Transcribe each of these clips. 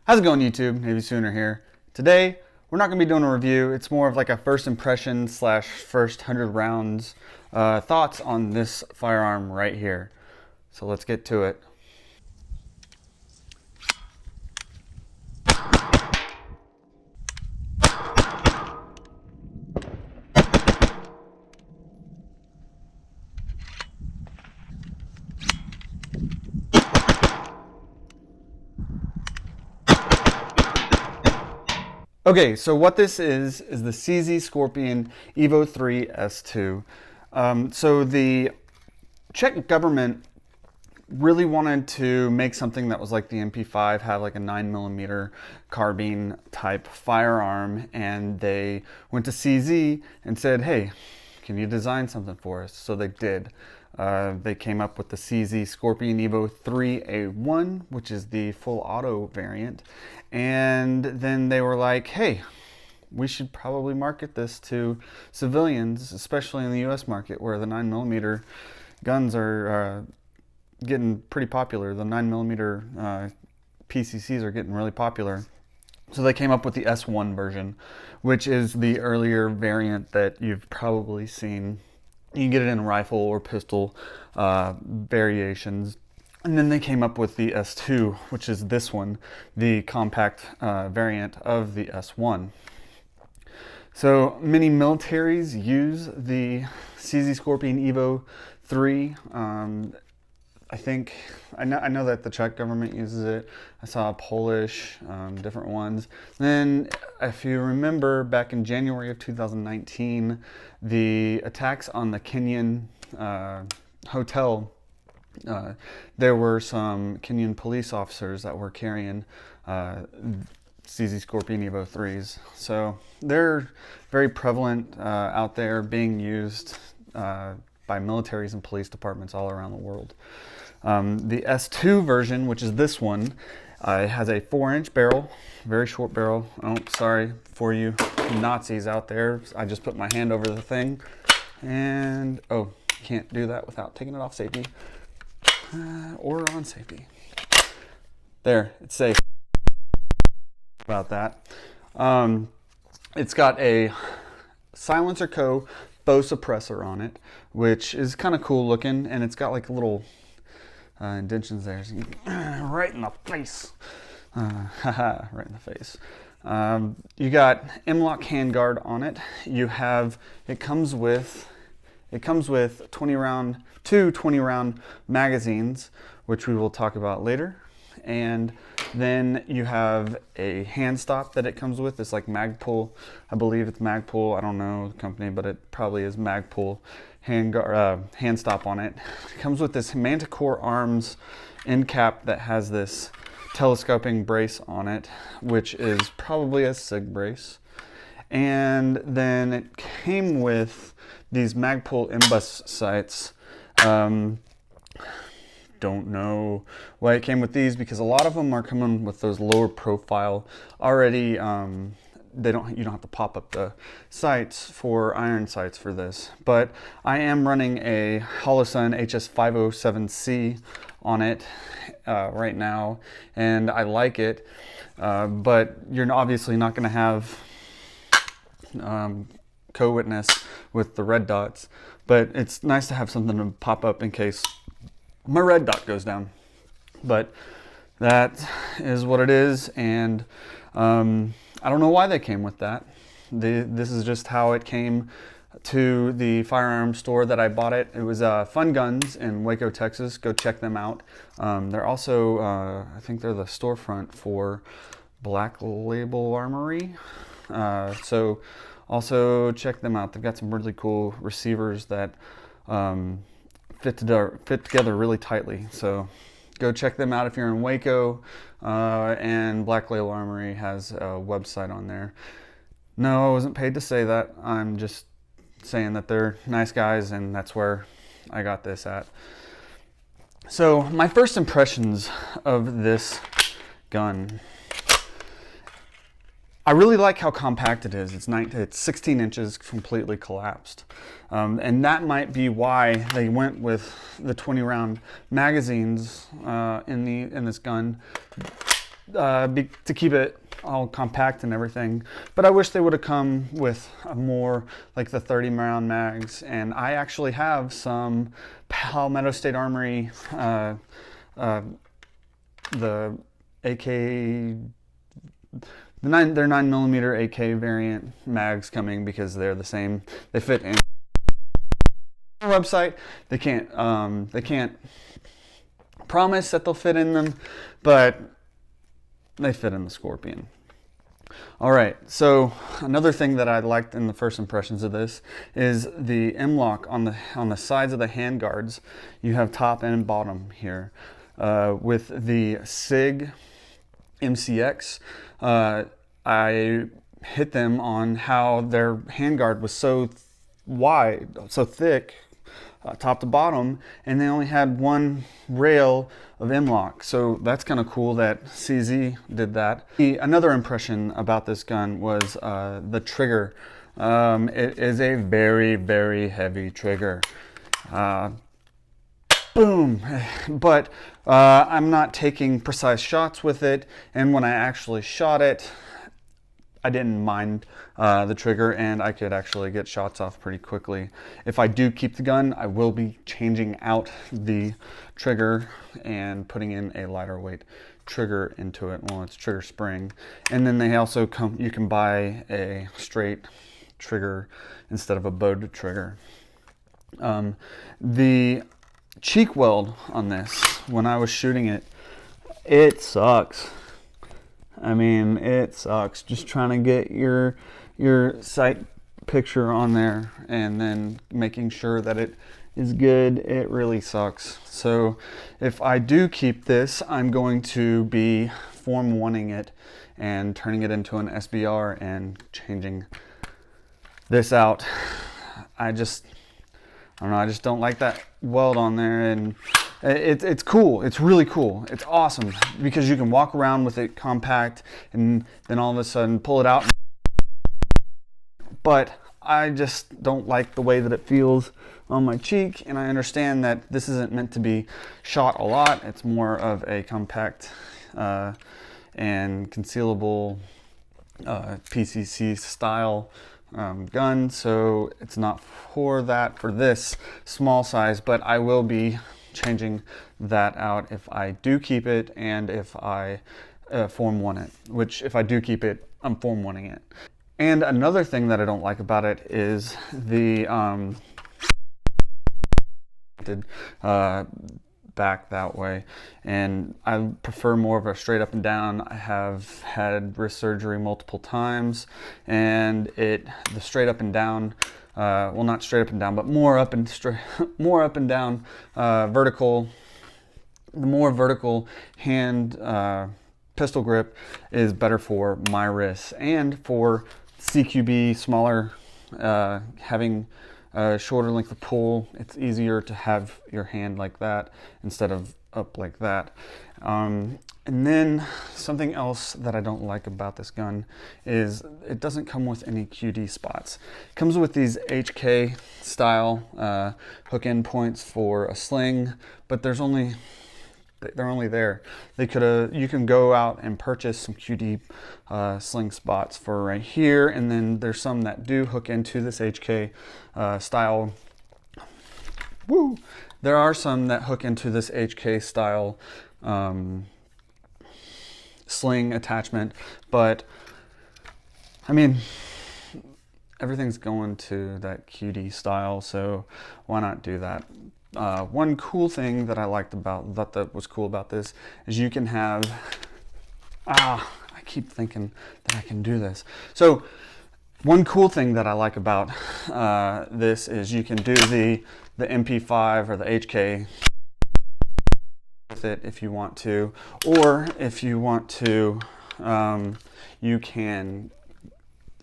How's it going, YouTube? Navysooner here. Today, we're not going to be doing a review. It's more of like a first impression slash first 100 rounds thoughts on this firearm right here. So let's get to it. Okay, so what this is the CZ Scorpion Evo3 S2. So the Czech government really wanted to make something that was like the MP5, have like a 9mm carbine type firearm, and they went to CZ and said, hey, can you design something for us? So they did. They came up with the CZ Scorpion Evo3 A1, which is the full auto variant. And then they were like, hey, we should probably market this to civilians, especially in the US market where the 9mm guns are getting pretty popular. The 9mm PCCs are getting really popular. So they came up with the S1 version, which is the earlier variant that you've probably seen. You can get it in rifle or pistol variations. And then they came up with the S2, which is this one, the compact variant of the S1. So many militaries use the CZ Scorpion Evo 3. I know that the Czech government uses it. I saw Polish, different ones. Then, if you remember, back in January of 2019, the attacks on the Kenyan hotel, there were some Kenyan police officers that were carrying CZ Scorpion Evo 3s. So they're very prevalent out there, being used by militaries and police departments all around the world. The S2 version, which is this one, has a 4-inch barrel, very short barrel. Oh, sorry for you Nazis out there. I just put my hand over the thing, and oh, can't do that without taking it off safety or on safety. There, it's safe. About that. It's got a Silencer Co. faux suppressor on it, which is kind of cool looking, and it's got like little indentions there, so right in the face. Right in the face. You got M-LOK handguard on it. It comes with two 20-round magazines, which we will talk about later. And then you have a hand stop that it comes with. It's like Magpul. I believe it's Magpul. I don't know the company, but it probably is Magpul hand stop on it. It comes with this Manticore Arms end cap that has this telescoping brace on it, which is probably a SIG brace. And then it came with these Magpul imbus sights. Don't know why it came with these, because a lot of them are coming with those lower profile already. You don't have to pop up the sights for iron sights for this, but I am running a Holosun HS507C on it right now, and I like it, but you're obviously not going to have co-witness with the red dots, but it's nice to have something to pop up in case my red dot goes down. But that is what it is, and I don't know why they came with that. This is just how it came to the firearm store that I bought it. It was Fun Guns in Waco, Texas. Go check them out. They're also, I think they're the storefront for Black Label Armory. So also check them out. They've got some really cool receivers that fit together really tightly. So go check them out if you're in Waco, and Black Label Armory has a website on there. No, I wasn't paid to say that. I'm just saying that they're nice guys, and that's where I got this at. So my first impressions of this gun. I really like how compact it is. It's 16 inches, completely collapsed. And that might be why they went with the 20-round magazines in this gun. to keep it all compact and everything. But I wish they would have come with a more like the 30 round mags. And I actually have some Palmetto State Armory, the AK, their 9mm AK variant mags coming, because they're the same. They fit in the website. They can't promise that they'll fit in them, but they fit in the Scorpion. All right, so another thing that I liked in the first impressions of this is the M-LOK on the sides of the hand guards. You have top and bottom here. With the SIG MCX, I hit them on how their handguard was so wide, so thick, top to bottom, and they only had one rail of M-LOK. So that's kind of cool that CZ did that. Another impression about this gun was the trigger. It is a very, very heavy trigger. Boom! But I'm not taking precise shots with it, and when I actually shot it, I didn't mind the trigger, and I could actually get shots off pretty quickly. If I do keep the gun, I will be changing out the trigger and putting in a lighter weight trigger into it. Well, it's trigger spring. And then they also come, you can buy a straight trigger instead of a bowed trigger. The cheek weld on this, when I was shooting it, it sucks. I mean, it sucks just trying to get your sight picture on there and then making sure that it is good. It really sucks. So if I do keep this, I'm going to be Form 1ing it and turning it into an SBR and changing this out. I don't know, I just don't like that weld on there, and it's cool. It's really cool. It's awesome because you can walk around with it compact and then all of a sudden pull it out. But I just don't like the way that it feels on my cheek, and I understand that this isn't meant to be shot a lot. It's more of a compact and concealable PCC style gun, so it's not for that for this small size, but I will be changing that out if I do keep it, and if I Form 1 it, which if I do keep it, I'm Form 1ing it. And another thing that I don't like about it is the back that way, and I prefer more of a straight up and down. I have had wrist surgery multiple times, and the straight up and down, well, not straight up and down, but more up and down vertical. The more vertical hand pistol grip is better for my wrists, and for CQB, smaller, having a shorter length of pull. It's easier to have your hand like that instead of up like that. And then something else that I don't like about this gun is it doesn't come with any QD spots. It comes with these HK style hook end points for a sling, but they're only there. You can go out and purchase some QD sling spots for right here, and then there's some that do hook into this HK style. Woo! There are some that hook into this HK style sling attachment, but I mean, everything's going to that QD style, so why not do that? One cool thing that I that was cool about this is you can have, I keep thinking that I can do this. So one cool thing that I like about this is you can do the MP5 or the HK with it if you want to, or if you want to,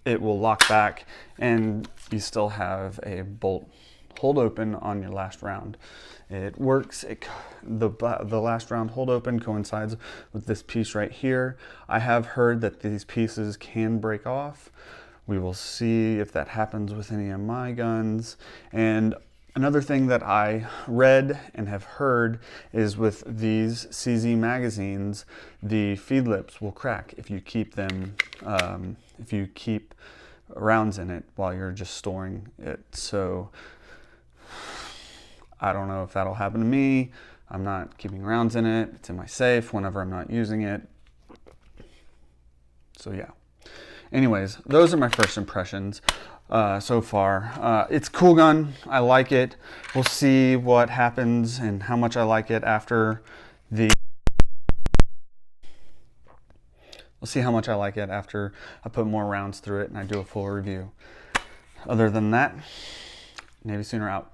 it will lock back and you still have a bolt hold open on your last round. It works. The last round hold open coincides with this piece right here. I have heard that these pieces can break off. We will see if that happens with any of my guns. And Another thing that I read and have heard is with these CZ magazines, the feed lips will crack if you keep them, if you keep rounds in it while you're just storing it. So I don't know if that'll happen to me. I'm not keeping rounds in it. It's in my safe whenever I'm not using it. So yeah. Anyways, those are my first impressions so far. It's a cool gun. I like it. We'll see what happens and how much I like it after the... We'll see how much I like it after I put more rounds through it and I do a full review. Other than that, Navysooner out.